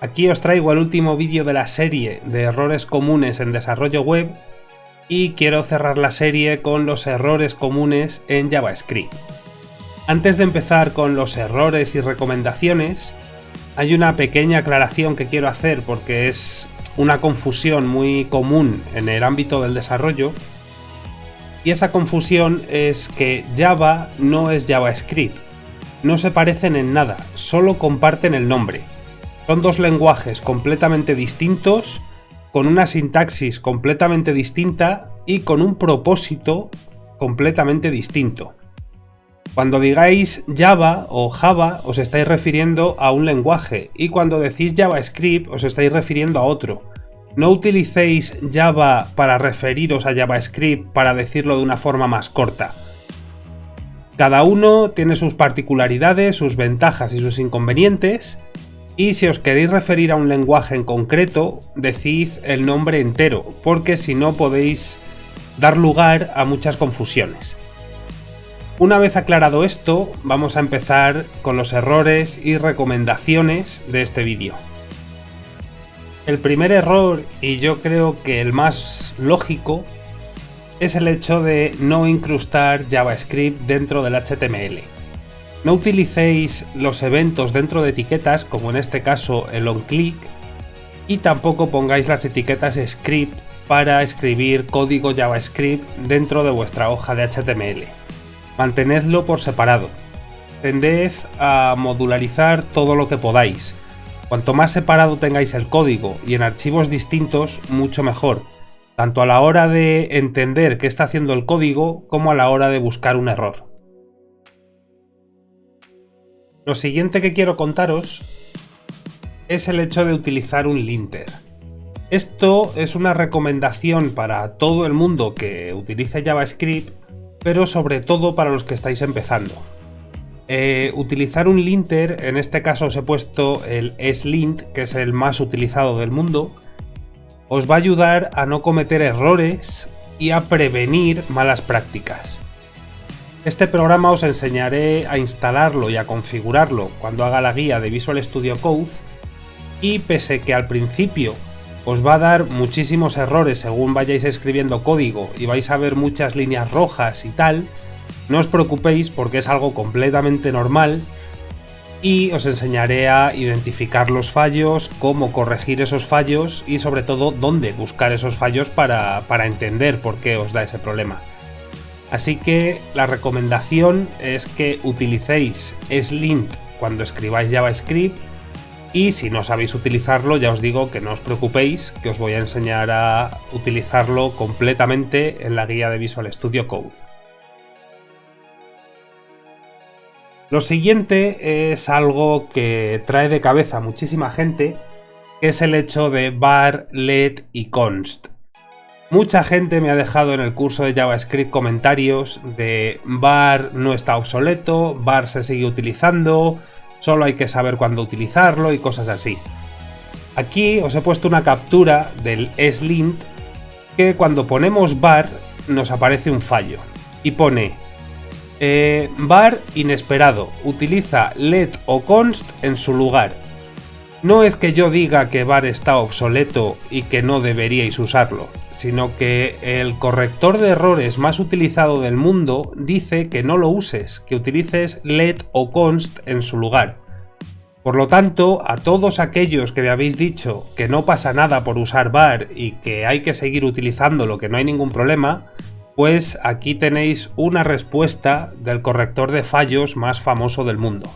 Aquí os traigo el último vídeo de la serie de errores comunes en desarrollo web y quiero cerrar la serie con los errores comunes en JavaScript. Antes de empezar con los errores y recomendaciones, hay una pequeña aclaración que quiero hacer porque es una confusión muy común en el ámbito del desarrollo. Y esa confusión es que Java no es JavaScript. No se parecen en nada, solo comparten el nombre. Son dos lenguajes completamente distintos, con una sintaxis completamente distinta y con un propósito completamente distinto. Cuando digáis Java o Java os estáis refiriendo a un lenguaje y cuando decís JavaScript os estáis refiriendo a otro. No utilicéis Java para referiros a JavaScript para decirlo de una forma más corta. Cada uno tiene sus particularidades, sus ventajas y sus inconvenientes, y si os queréis referir a un lenguaje en concreto, decid el nombre entero, porque si no podéis dar lugar a muchas confusiones. Una vez aclarado esto, vamos a empezar con los errores y recomendaciones de este vídeo. El primer error, y yo creo que el más lógico, es el hecho de no incrustar JavaScript dentro del HTML. No utilicéis los eventos dentro de etiquetas, como en este caso el onClick, y tampoco pongáis las etiquetas script para escribir código JavaScript dentro de vuestra hoja de HTML. Mantenedlo por separado. Tended a modularizar todo lo que podáis. Cuanto más separado tengáis el código y en archivos distintos, mucho mejor, tanto a la hora de entender qué está haciendo el código como a la hora de buscar un error. Lo siguiente que quiero contaros es el hecho de utilizar un linter. Esto es una recomendación para todo el mundo que utilice JavaScript, pero sobre todo para los que estáis empezando. Utilizar un linter, en este caso os he puesto el slint, que es el más utilizado del mundo, os va a ayudar a no cometer errores y a prevenir malas prácticas. Este programa os enseñaré a instalarlo y a configurarlo cuando haga la guía de Visual Studio Code, y pese que al principio os va a dar muchísimos errores según vayáis escribiendo código y vais a ver muchas líneas rojas y tal, no os preocupéis porque es algo completamente normal y os enseñaré a identificar los fallos, cómo corregir esos fallos y sobre todo dónde buscar esos fallos para entender por qué os da ese problema. Así que la recomendación es que utilicéis slint cuando escribáis JavaScript y si no sabéis utilizarlo ya os digo que no os preocupéis, que os voy a enseñar a utilizarlo completamente en la guía de Visual Studio Code. Lo siguiente es algo que trae de cabeza a muchísima gente, que es el hecho de var, let y const. Mucha gente me ha dejado en el curso de JavaScript comentarios de var no está obsoleto, var se sigue utilizando, solo hay que saber cuándo utilizarlo y cosas así. Aquí os he puesto una captura del slint que cuando ponemos var nos aparece un fallo y pone var inesperado, utiliza let o const en su lugar. No es que yo diga que var está obsoleto y que no deberíais usarlo, sino que el corrector de errores más utilizado del mundo dice que no lo uses, que utilices let o const en su lugar. Por lo tanto, a todos aquellos que me habéis dicho que no pasa nada por usar var y que hay que seguir utilizándolo, que no hay ningún problema, pues aquí tenéis una respuesta del corrector de fallos más famoso del mundo.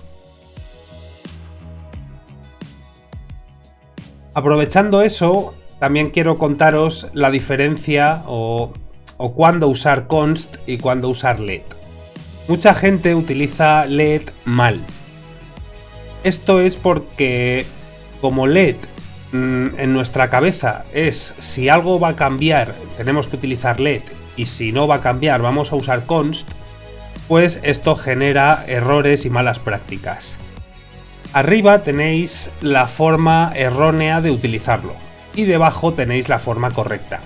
Aprovechando eso, también quiero contaros la diferencia o cuándo usar const y cuándo usar let. Mucha gente utiliza let mal. Esto es porque como let en nuestra cabeza es si algo va a cambiar tenemos que utilizar let y si no va a cambiar vamos a usar const, pues esto genera errores y malas prácticas. Arriba tenéis la forma errónea de utilizarlo y debajo tenéis la forma correcta.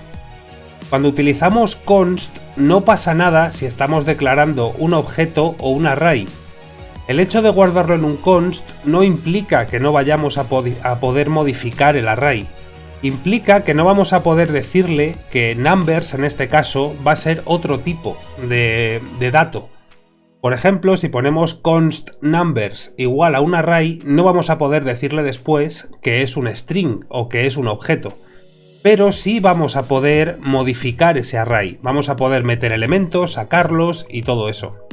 Cuando utilizamos const no pasa nada si estamos declarando un objeto o un array. El hecho de guardarlo en un const no implica que no vayamos a poder modificar el array. Implica que no vamos a poder decirle que numbers, en este caso, va a ser otro tipo de dato. Por ejemplo, si ponemos const numbers igual a un array, no vamos a poder decirle después que es un string o que es un objeto. Pero sí vamos a poder modificar ese array. Vamos a poder meter elementos, sacarlos y todo eso.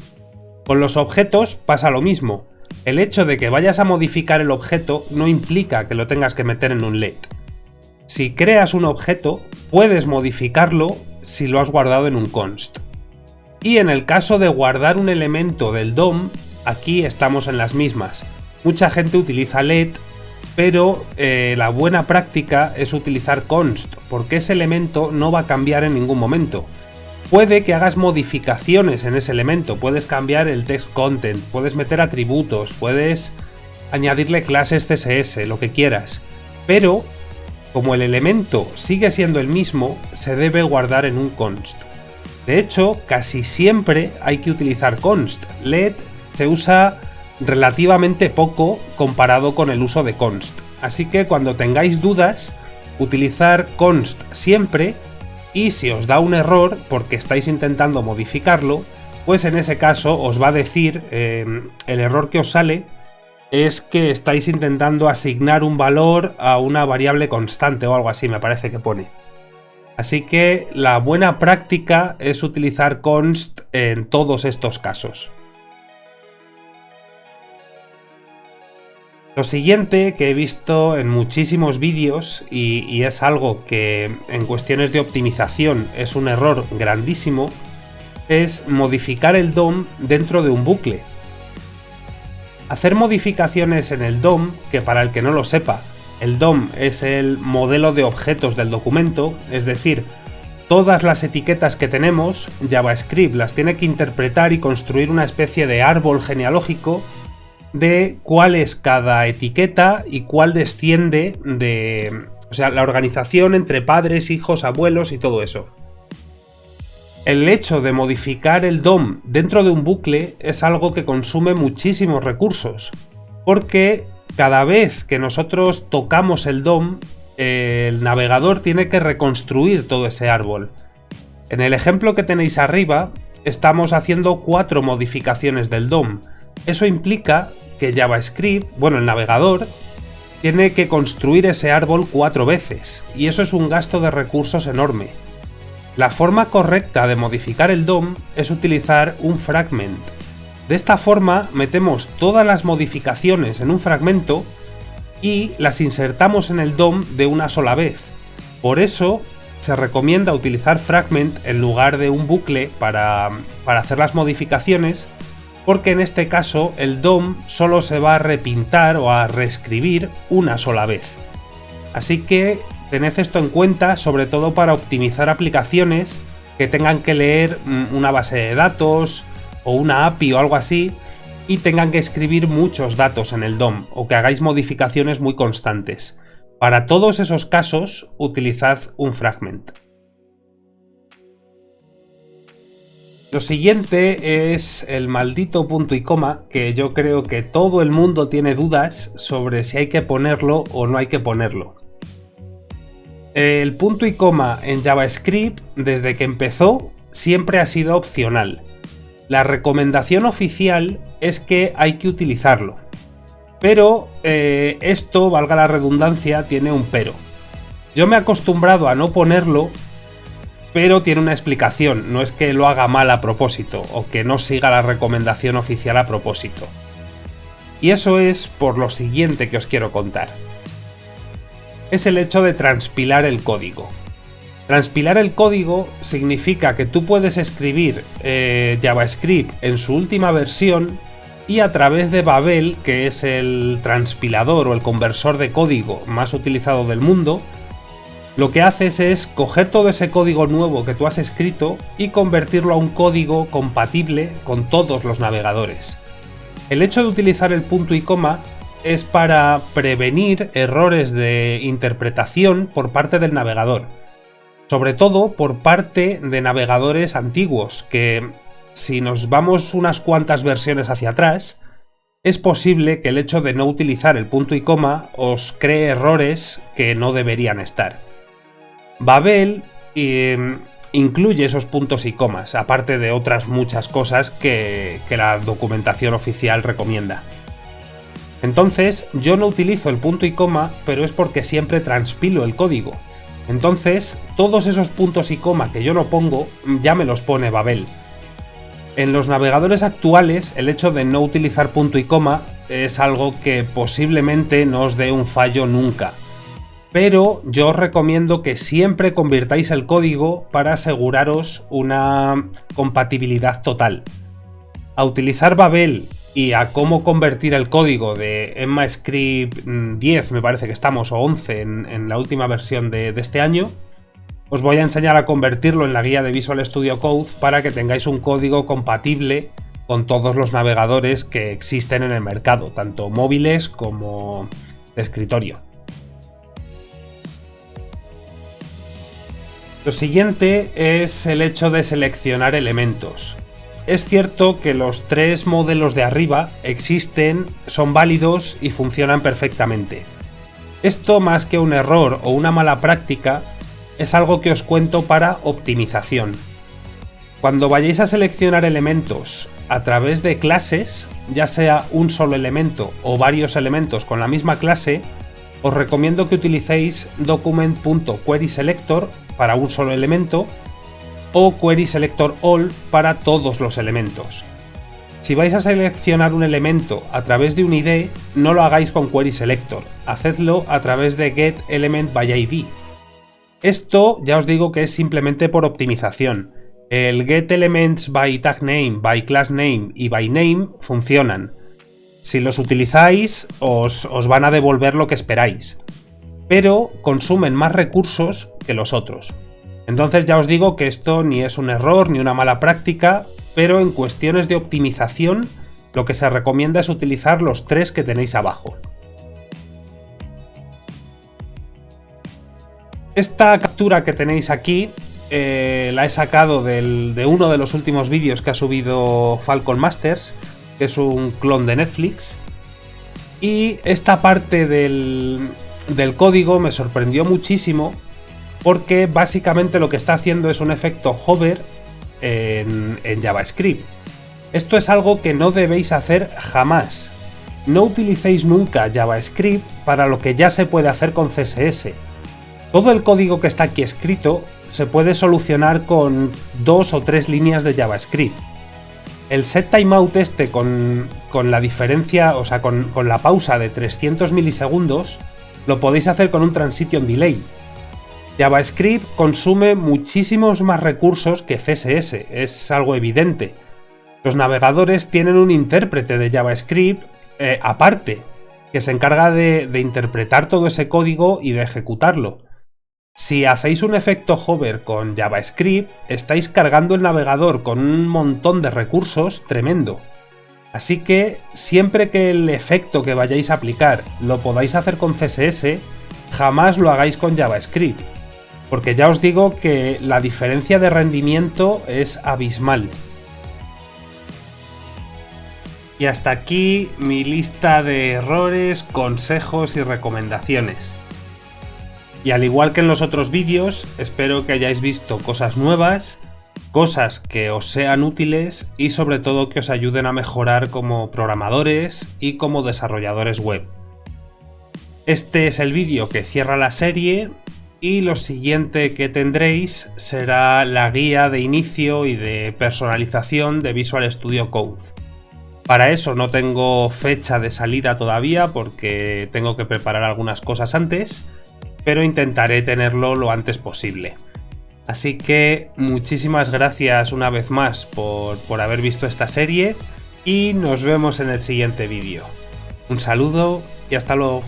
Con los objetos pasa lo mismo. El hecho de que vayas a modificar el objeto no implica que lo tengas que meter en un let. Si creas un objeto, puedes modificarlo si lo has guardado en un const. Y en el caso de guardar un elemento del DOM, aquí estamos en las mismas. Mucha gente utiliza let, pero la buena práctica es utilizar const, porque ese elemento no va a cambiar en ningún momento. Puede que hagas modificaciones en ese elemento, puedes cambiar el text content, puedes meter atributos, puedes añadirle clases CSS, lo que quieras, pero como el elemento sigue siendo el mismo, se debe guardar en un const. De hecho, casi siempre hay que utilizar const. Let se usa relativamente poco comparado con el uso de const. Así que cuando tengáis dudas, utilizar const siempre, y si os da un error porque estáis intentando modificarlo, pues en ese caso os va a decir el error que os sale es que estáis intentando asignar un valor a una variable constante o algo así, me parece que pone. Así que la buena práctica es utilizar const en todos estos casos. Lo siguiente que he visto en muchísimos vídeos y es algo que en cuestiones de optimización es un error grandísimo, es modificar el DOM dentro de un bucle. Hacer modificaciones en el DOM, que para el que no lo sepa, el DOM es el modelo de objetos del documento, es decir, todas las etiquetas que tenemos, JavaScript las tiene que interpretar y construir una especie de árbol genealógico de cuál es cada etiqueta y cuál desciende de... O sea, la organización entre padres, hijos, abuelos y todo eso. El hecho de modificar el DOM dentro de un bucle es algo que consume muchísimos recursos, porque cada vez que nosotros tocamos el DOM, el navegador tiene que reconstruir todo ese árbol. En el ejemplo que tenéis arriba, estamos haciendo 4 modificaciones del DOM. Eso implica que JavaScript, bueno, el navegador, tiene que construir ese árbol 4 veces, y eso es un gasto de recursos enorme. La forma correcta de modificar el DOM es utilizar un fragment. De esta forma metemos todas las modificaciones en un fragmento y las insertamos en el DOM de una sola vez. Por eso se recomienda utilizar fragment en lugar de un bucle para hacer las modificaciones, porque en este caso el DOM solo se va a repintar o a reescribir una sola vez. Así que tened esto en cuenta, sobre todo para optimizar aplicaciones que tengan que leer una base de datos o una API o algo así y tengan que escribir muchos datos en el DOM o que hagáis modificaciones muy constantes. Para todos esos casos, utilizad un fragment. Lo siguiente es el maldito punto y coma, que yo creo que todo el mundo tiene dudas sobre si hay que ponerlo o no hay que ponerlo. El punto y coma en JavaScript, desde que empezó, siempre ha sido opcional. La recomendación oficial es que hay que utilizarlo. Pero esto, valga la redundancia, tiene un pero. Yo me he acostumbrado a no ponerlo, pero tiene una explicación, no es que lo haga mal a propósito o que no siga la recomendación oficial a propósito. Y eso es por lo siguiente que os quiero contar. Es el hecho de transpilar el código. Transpilar el código significa que tú puedes escribir JavaScript en su última versión y a través de Babel, que es el transpilador o el conversor de código más utilizado del mundo, lo que haces es coger todo ese código nuevo que tú has escrito y convertirlo a un código compatible con todos los navegadores. El hecho de utilizar el punto y coma es para prevenir errores de interpretación por parte del navegador, sobre todo por parte de navegadores antiguos, que si nos vamos unas cuantas versiones hacia atrás, es posible que el hecho de no utilizar el punto y coma os cree errores que no deberían estar. Babel incluye esos puntos y comas, aparte de otras muchas cosas que la documentación oficial recomienda. Entonces, yo no utilizo el punto y coma, pero es porque siempre transpilo el código. Entonces, todos esos puntos y coma que yo no pongo, ya me los pone Babel. En los navegadores actuales, el hecho de no utilizar punto y coma es algo que posiblemente no os dé un fallo nunca. Pero yo os recomiendo que siempre convirtáis el código para aseguraros una compatibilidad total. A utilizar Babel y a cómo convertir el código de ECMAScript 10, me parece que estamos, o 11 en la última versión de este año, os voy a enseñar a convertirlo en la guía de Visual Studio Code para que tengáis un código compatible con todos los navegadores que existen en el mercado, tanto móviles como de escritorio. Lo siguiente es el hecho de seleccionar elementos. Es cierto que los 3 modelos de arriba existen, son válidos y funcionan perfectamente. Esto, más que un error o una mala práctica, es algo que os cuento para optimización. Cuando vayáis a seleccionar elementos a través de clases, ya sea un solo elemento o varios elementos con la misma clase, os recomiendo que utilicéis document.querySelector para un solo elemento o querySelectorAll para todos los elementos. Si vais a seleccionar un elemento a través de un ID, no lo hagáis con querySelector, hacedlo a través de getElementById. Esto ya os digo que es simplemente por optimización. El getElementsByTagName, byClassName y byName funcionan. Si los utilizáis, os van a devolver lo que esperáis, pero consumen más recursos que los otros. Entonces ya os digo que esto ni es un error ni una mala práctica, pero en cuestiones de optimización lo que se recomienda es utilizar los 3 que tenéis abajo. Esta captura que tenéis aquí la he sacado de uno de los últimos vídeos que ha subido Falcon Masters, que es un clon de Netflix, y esta parte del código me sorprendió muchísimo porque básicamente lo que está haciendo es un efecto hover en JavaScript. Esto es algo que no debéis hacer jamás. No utilicéis nunca JavaScript para lo que ya se puede hacer con CSS. Todo el código que está aquí escrito se puede solucionar con 2 o 3 líneas de JavaScript. El setTimeout este con la diferencia, o sea, con la pausa de 300 milisegundos, lo podéis hacer con un transition delay. JavaScript consume muchísimos más recursos que CSS, es algo evidente. Los navegadores tienen un intérprete de JavaScript aparte, que se encarga de interpretar todo ese código y de ejecutarlo. Si hacéis un efecto hover con JavaScript, estáis cargando el navegador con un montón de recursos tremendo. Así que siempre que el efecto que vayáis a aplicar lo podáis hacer con CSS, jamás lo hagáis con JavaScript, porque ya os digo que la diferencia de rendimiento es abismal. Y hasta aquí mi lista de errores, consejos y recomendaciones. Y al igual que en los otros vídeos, espero que hayáis visto cosas nuevas, cosas que os sean útiles y sobre todo que os ayuden a mejorar como programadores y como desarrolladores web. Este es el vídeo que cierra la serie y lo siguiente que tendréis será la guía de inicio y de personalización de Visual Studio Code. Para eso no tengo fecha de salida todavía porque tengo que preparar algunas cosas antes, pero intentaré tenerlo lo antes posible. Así que muchísimas gracias una vez más por haber visto esta serie y nos vemos en el siguiente vídeo. Un saludo y hasta luego.